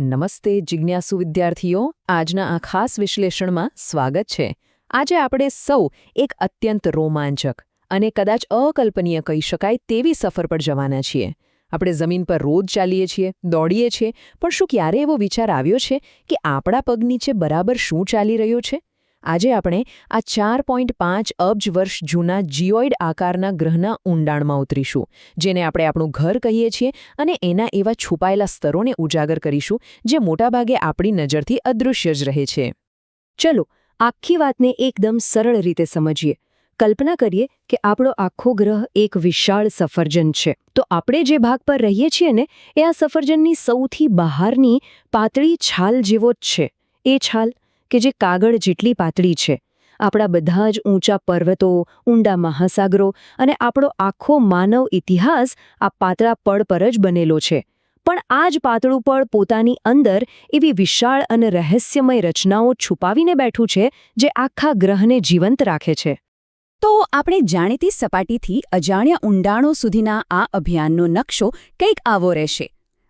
નમસ્તે જિજ્ઞાસુ વિદ્યાર્થીઓ, આજના આ ખાસ વિશ્લેષણમાં સ્વાગત છે. આજે આપણે સૌ એક અત્યંત રોમાંચક અને કદાચ અકલ્પનીય કહી શકાય તેવી સફર પર જવાના છીએ. આપણે જમીન પર રોજ ચાલીએ છીએ, દોડીએ છીએ, પણ શું ક્યારે એવો વિચાર આવ્યો છે કે આપણા પગ નીચે બરાબર શું ચાલી રહ્યું છે? આજે આપણે આ 4.5 અબજ વર્ષ જૂના જીઓઇડ આકારના ગ્રહના ઊંડાણમાં ઉતરીશું, જેને આપણે આપણું ઘર કહીએ છીએ, અને એના એવા છુપાયેલા સ્તરોને ઉજાગર કરીશું જે મોટાભાગે આપણી નજરથી અદૃશ્ય જ રહે છે. ચલો આખી વાતને એકદમ સરળ રીતે સમજીએ. કલ્પના કરીએ કે આપણો આખો ગ્રહ એક વિશાળ સફરજન છે. તો આપણે જે ભાગ પર રહીએ છીએ ને, એ આ સફરજનની સૌથી બહારની પાતળી છાલ જેવો જ છે. એ છાલ કે જે કાગળ જેટલી પાતળી છે. આપણા બધા જ ઊંચા પર્વતો, ઊંડા મહાસાગરો અને આપણો આખો માનવ ઇતિહાસ આ પાતળા પડ પર જ બનેલો છે. પણ આ જ પાતળું પડ પોતાની અંદર એવી વિશાળ અને રહસ્યમય રચનાઓ છુપાવીને બેઠું છે જે આખા ગ્રહને જીવંત રાખે છે. તો આપણે જાણીતી સપાટીથી અજાણ્યા ઊંડાણો સુધીના આ અભિયાનનો નકશો કંઈક આવો રહેશે.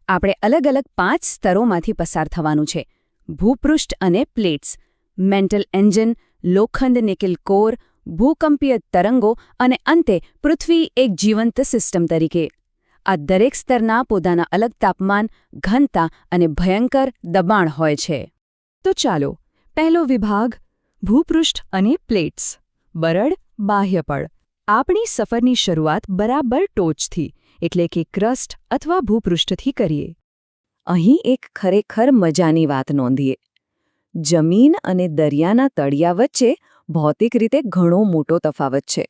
આપણે અલગ અલગ 5 સ્તરોમાંથી પસાર થવાનું છે: ભૂપૃષ્ઠ અને પ્લેટ્સ, મેન્ટલ એન્જિન, લોખંડ નિકેલ કોર, ભૂકંપીય તરંગો અને અંતે પૃથ્વી એક જીવંત સિસ્ટમ તરીકે. આ દરેક સ્તરના પોતાના અલગ તાપમાન, ઘનતા અને ભયંકર દબાણ હોય છે. તો ચાલો, પહેલો વિભાગ ભૂપૃષ્ઠ અને પ્લેટ્સ. બરડ બાહ્યપડ. આપણી સફરની શરૂઆત બરાબર ટોચથી, એટલે કે ક્રસ્ટ અથવા ભૂપૃષ્ઠથી કરીએ. અહીં એક ખરેખર મજાની વાત નોંધીએ. જમીન અને દરિયાના તળિયા વચ્ચે ભૌતિક રીતે ઘણો મોટો તફાવત છે.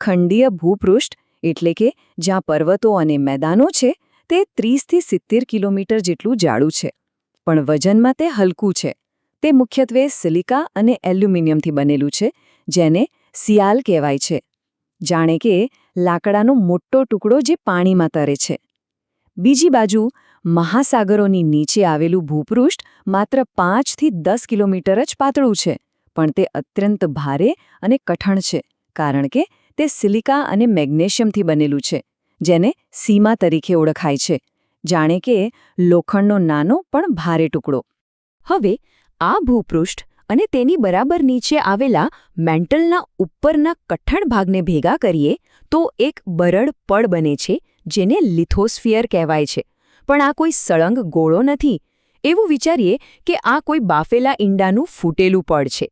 ખંડીય ભૂપૃષ્ઠ એટલે કે જ્યાં પર્વતો અને મેદાનો છે, તે 30થી 70 કિલોમીટર જેટલું જાડું છે, પણ વજનમાં તે હલકું છે. તે મુખ્યત્વે સિલિકા અને એલ્યુમિનિયમથી બનેલું છે, જેને સિયાલ કહેવાય છે. જાણે કે લાકડાનો મોટો ટુકડો જે પાણીમાં તરે છે. બીજી બાજુ મહાસાગરોની નીચે આવેલું ભૂપૃષ્ઠ માત્ર 5થી 10 કિલોમીટર જ પાતળું છે, પણ તે અત્યંત ભારે અને કઠણ છે, કારણ કે તે સિલિકા અને મેગ્નેશિયમથી બનેલું છે, જેને સીમા તરીકે ઓળખાય છે. જાણે કે લોખંડનો નાનો પણ ભારે ટુકડો. હવે આ ભૂપૃષ્ઠ અને તેની બરાબર નીચે આવેલા મેન્ટલના ઉપરના કઠણ ભાગને ભેગા કરીએ તો એક બરડ પડ બને છે, જેને લિથોસ્ફિયર કહેવાય છે. પણ આ કોઈ સળંગ ગોળો નથી. એવું વિચારીએ કે આ કોઈ બાફેલા ઈંડાનું ફૂટેલું પડ છે.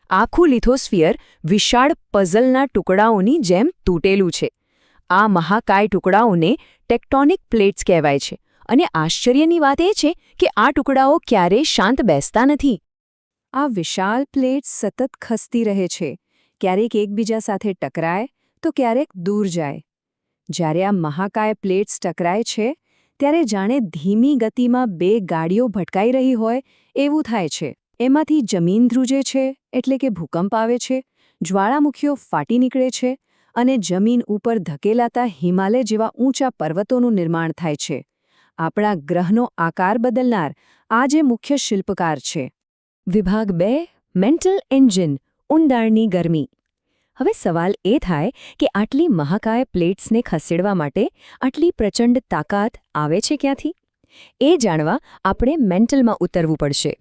આખું લિથોસ્ફિયર વિશાળ પઝલના ટુકડાઓની જેમ તૂટેલું છે. આ મહાકાય ટુકડાઓને ટેક્ટોનિક પ્લેટ્સ કહેવાય છે, અને આશ્ચર્યની વાત એ છે કે આ ટુકડાઓ ક્યારેય શાંત બેસતા નથી. આ વિશાળ પ્લેટ્સ સતત ખસતી રહે છે, ક્યારેક એકબીજા સાથે ટકરાય તો ક્યારેક દૂર જાય. જ્યારે આ મહાકાય પ્લેટ્સ ટકરાય છે, ત્યારે જાણે ધીમી ગતિમાં 2 ગાડીઓ ભટકાઈ રહી હોય એવું થાય છે. એમાંથી જમીન ધ્રુજે છે, એટલે કે ભૂકંપ આવે છે, જ્વાળામુખીઓ ફાટી નીકળે છે, અને જમીન ઉપર ધકેલાતા હિમાલય જેવા ઊંચા પર્વતોનું નિર્માણ થાય છે. આપણા ગ્રહનો આકાર બદલનાર આ જે મુખ્ય શિલ્પકાર છે. વિભાગ 2 મેન્ટલ એન્જિન, ઊંડાણની ગરમી. હવે સવાલ એ થાય કે આટલી મહાકાય પ્લેટ્સને ખસેડવા માટે આટલી પ્રચંડ તાકાત આવે છે ક્યાંથી? એ જાણવા આપણે મેન્ટલમાં ઉતરવું પડશે.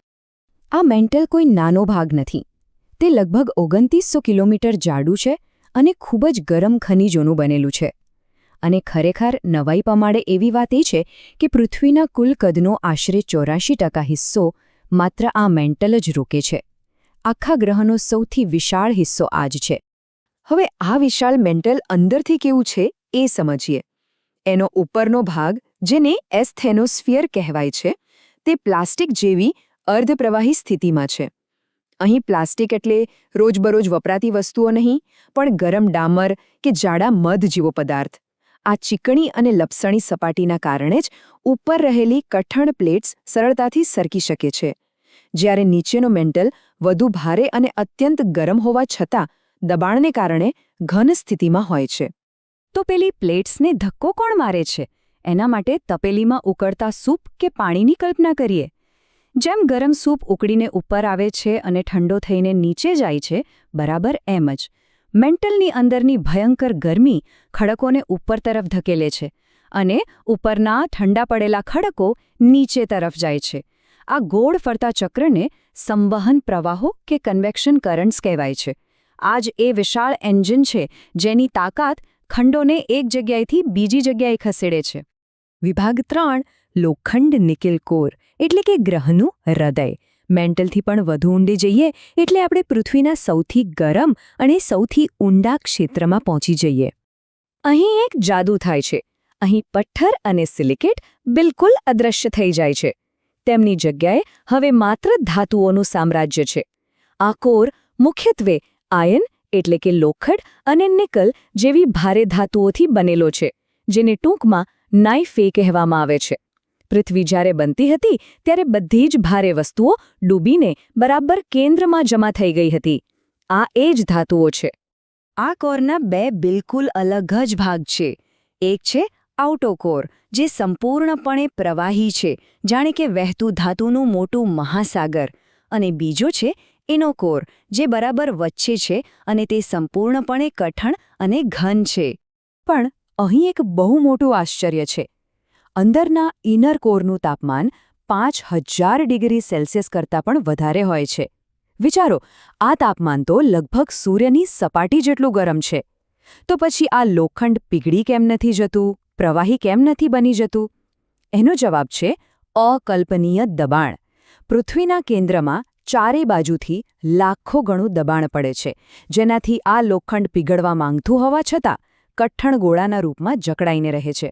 આ મેન્ટલ કોઈ નાનો ભાગ નથી. તે લગભગ 2900 કિલોમીટર જાડું છે અને ખૂબ જ ગરમ ખનિજોનું બનેલું છે. અને ખરેખર નવાઈ પમાડે એવી વાત એ છે કે પૃથ્વીના કુલ કદનો આશરે 84% હિસ્સો માત્ર આ મેન્ટલ જ રોકે છે. આખા ગ્રહનો સૌથી વિશાળ હિસ્સો આ જ છે. હવે આ વિશાળ મેન્ટલ અંદરથી કેવું છે એ સમજીએ. એનો ઉપરનો ભાગ, જેને એસ્થેનોસ્ફિયર કહેવાય છે, તે પ્લાસ્ટિક જેવી અર્ધપ્રવાહી સ્થિતિમાં છે. અહીં પ્લાસ્ટિક એટલે રોજબરોજ વપરાતી વસ્તુઓ નહીં, પણ ગરમ ડામર કે જાડા મધ જેવો પદાર્થ. આ ચીકણી અને લપસણી સપાટીના કારણે જ ઉપર રહેલી કઠણ પ્લેટ્સ સરળતાથી સરકી શકે છે. જ્યારે નીચેનો મેન્ટલ વધુ ભારે અને અત્યંત ગરમ હોવા છતાં દબાણને કારણે ઘન સ્થિતિમાં હોય છે. તો પેલી પ્લેટ્સને ધક્કો કોણ મારે છે? એના માટે તપેલીમાં ઉકળતા સૂપ કે પાણીની કલ્પના કરીએ. જેમ ગરમ સૂપ ઉકળીને ઉપર આવે છે અને ઠંડો થઈને નીચે જાય છે, બરાબર એમ જ મેન્ટલની અંદરની ભયંકર ગરમી ખડકોને ઉપર તરફ ધકેલે છે. અને ઉપરના ઠંડા પડેલા ખડકો નીચે તરફ જાય છે. આ ગોળ ફરતા ચક્રને સંવહન પ્રવાહો કે કન્વેક્શન કરન્ટ્સ કહેવાય છે. આ જ એ વિશાળ એન્જિન છે જેની તાકાત ખંડોને એક જગ્યાએથી બીજી જગ્યાએ ખસેડે છે. વિભાગ 3 લોખંડ નિકેલ કોર એટલે કે ગ્રહનું હૃદય. મેન્ટલથી પણ વધુ ઊંડે જઈએ એટલે આપણે પૃથ્વીના સૌથી ગરમ અને સૌથી ઊંડા ક્ષેત્રમાં પહોંચી જઈએ. અહીં એક જાદુ થાય છે. અહીં પથ્થર અને સિલિકેટ બિલકુલ અદૃશ્ય થઈ જાય છે. તેમની જગ્યાએ હવે માત્ર ધાતુઓનું સામ્રાજ્ય છે. આ કોર મુખ્યત્વે આયર્ન એટલે કે લોખંડ અને નિકલ જેવી ભારે ધાતુઓથી બનેલો છે, જેને ટૂંકમાં નાઇફે કહેવામાં આવે છે. પૃથ્વી જ્યારે બનતી હતી ત્યારે બધી જ ભારે વસ્તુઓ ડૂબીને બરાબર કેન્દ્રમાં જમા થઈ ગઈ હતી. આ એ જ ધાતુઓ છે. આ કોરના બે બિલકુલ અલગ જ ભાગ છે. એક છે આઉટર કોર, જે સંપૂર્ણપણે પ્રવાહી છે, જાણે કે વહેતું ધાતુનું મોટું મહાસાગર, અને બીજો છે ઇનર કોર, જે બરાબર વચ્ચે છે અને તે સંપૂર્ણપણે કઠણ અને ઘન છે. પણ અહીં એક બહુ મોટું આશ્ચર્ય છે. અંદરના ઇનર કોરનું તાપમાન 5000 ડિગ્રી સેલ્સિયસ કરતાં પણ વધારે હોય છે. વિચારો, આ તાપમાન તો લગભગ સૂર્યની સપાટી જેટલું ગરમ છે. તો પછી આ લોખંડ પીગળી કેમ નથી જતું, પ્રવાહી કેમ નથી બની જતું? એનો જવાબ છે અકલ્પનીય દબાણ. પૃથ્વીના કેન્દ્રમાં ચારે બાજુથી લાખો ગણું દબાણ પડે છે, જેનાથી આ લોખંડ પીગળવા માંગતું હોવા છતાં કઠણ ગોળાના રૂપમાં જકડાઈને રહે છે.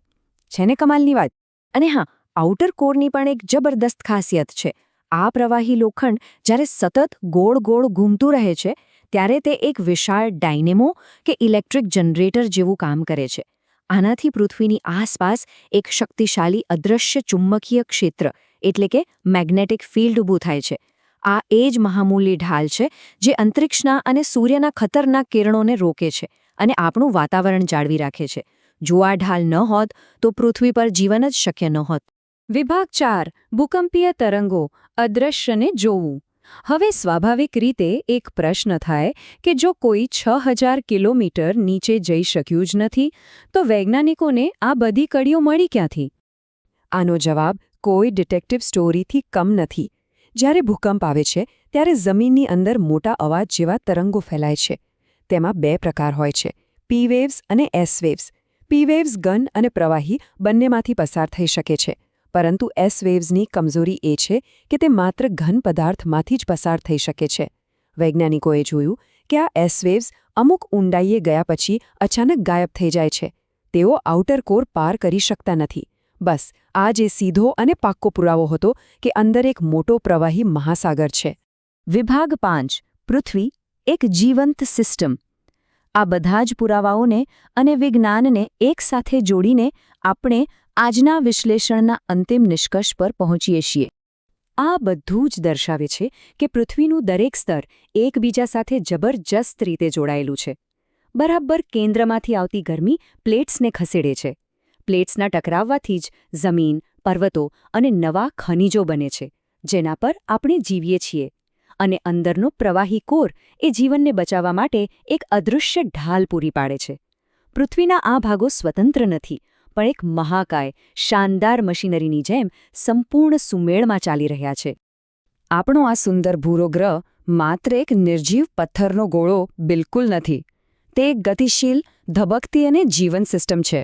છે ને કમાલની વાત? અને હા, આઉટર કોરની પણ એક જબરદસ્ત ખાસિયત છે. આ પ્રવાહી લોખંડ જ્યારે સતત ગોળ ગોળ ઘૂમતું રહે છે ત્યારે તે એક વિશાળ ડાયનેમો કે ઇલેક્ટ્રિક જનરેટર જેવું કામ કરે છે. આનાથી પૃથ્વીની આસપાસ એક શક્તિશાળી અદૃશ્ય ચુંબકીય ક્ષેત્ર એટલે કે મેગ્નેટિક ફિલ્ડ ઊભું થાય છે. આ એ જ મહામૂલ્ય ઢાલ છે જે અંતરિક્ષના અને સૂર્યના ખતરનાક કિરણોને રોકે છે અને આપણું વાતાવરણ જાળવી રાખે છે. જો આ ઢાલ ન હોત તો પૃથ્વી પર જીવન જ શક્ય ન હોત. વિભાગ 4 ભૂકંપીય તરંગો અદૃશ્યને જોવું. હવે સ્વાભાવિક રીતે એક પ્રશ્ન થાય કે જો કોઈ 6000 કિલોમીટર નીચે જઈ શક્યું જ નથી તો વૈજ્ઞાનિકોને આ બધી કડીઓ મળી ક્યાંથી? આનો જવાબ કોઈ ડિટેક્ટિવ સ્ટોરીથી કમ નથી. જ્યારે ભૂકંપ આવે છે ત્યારે જમીનની અંદર મોટા અવાજ જેવા તરંગો ફેલાય છે. તેમાં 2 પ્રકાર હોય છે, પી વેવ્સ અને એસ વેવ્સ. પી વેવ્સ ઘન અને પ્રવાહી બંનેમાંથી પસાર થઈ શકે છે, પરંતુ એસ વેવ્સની કમજોરી એ છે કે તે માત્ર ઘન પદાર્થમાંથી જ પસાર થઈ શકે છે. વૈજ્ઞાનિકોએ જોયું કે આ એસ વેવ્સ અમુક ઊંડાઈએ ગયા પછી અચાનક ગાયબ થઈ જાય છે. તેઓ આઉટર કોર પાર કરી શકતા નથી. બસ આ જે સીધો અને પાક્કો પુરાવો હતો કે અંદર એક મોટો પ્રવાહી મહાસાગર છે. વિભાગ 5 પૃથ્વી એક જીવંત સિસ્ટમ. આ બધા જ પુરાવાઓને અને વિજ્ઞાનને એકસાથે જોડીને આપણે આજના વિશ્લેષણના અંતિમ નિષ્કર્ષ પર પહોંચીએ છીએ. આ બધું જ દર્શાવે છે કે પૃથ્વીનું દરેક સ્તર એકબીજા સાથે જબરજસ્ત રીતે જોડાયેલું છે. બરાબર કેન્દ્રમાંથી આવતી ગરમી પ્લેટ્સને ખસેડે છે. પ્લેટ્સના ટકરાવવાથી જ જમીન, પર્વતો અને નવા ખનિજો બને છે, જેના પર આપણે જીવીએ છીએ. અને અંદરનો પ્રવાહી કોર એ જીવનને બચાવવા માટે એક અદૃશ્ય ઢાલ પૂરી પાડે છે. પૃથ્વીના આ ભાગો સ્વતંત્ર નથી, પણ એક મહાકાય, શાનદાર મશીનરીની જેમ સંપૂર્ણ સુમેળમાં ચાલી રહ્યા છે. આપણો આ સુંદર ભૂરો ગ્રહ માત્ર એક નિર્જીવ પથ્થરનો ગોળો બિલકુલ નથી. તે એક ગતિશીલ, ધબકતી અને જીવન સિસ્ટમ છે.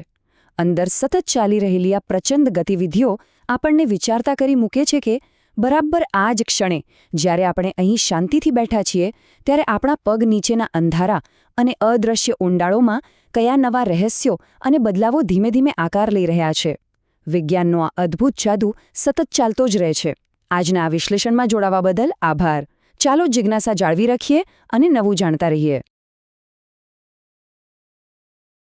અંદર સતત ચાલી રહેલી આ પ્રચંડ ગતિવિધિઓ આપણને વિચારતા કરી મૂકે છે કે બરાબર આ જ ક્ષણે જ્યારે આપણે અહીં શાંતિથી બેઠા છીએ ત્યારે આપણા પગ નીચેના અંધારા અને અદૃશ્ય ઊંડાળોમાં કયા નવા રહસ્યો અને બદલાવો ધીમે ધીમે આકાર લઈ રહ્યા છે. વિજ્ઞાનનો આ અદ્ભુત જાદુ સતત ચાલતો જ રહે છે. આજના આ વિશ્લેષણમાં જોડાવા બદલ આભાર. ચાલો જિજ્ઞાસા જાળવી રાખીએ અને નવું જાણતા રહીએ.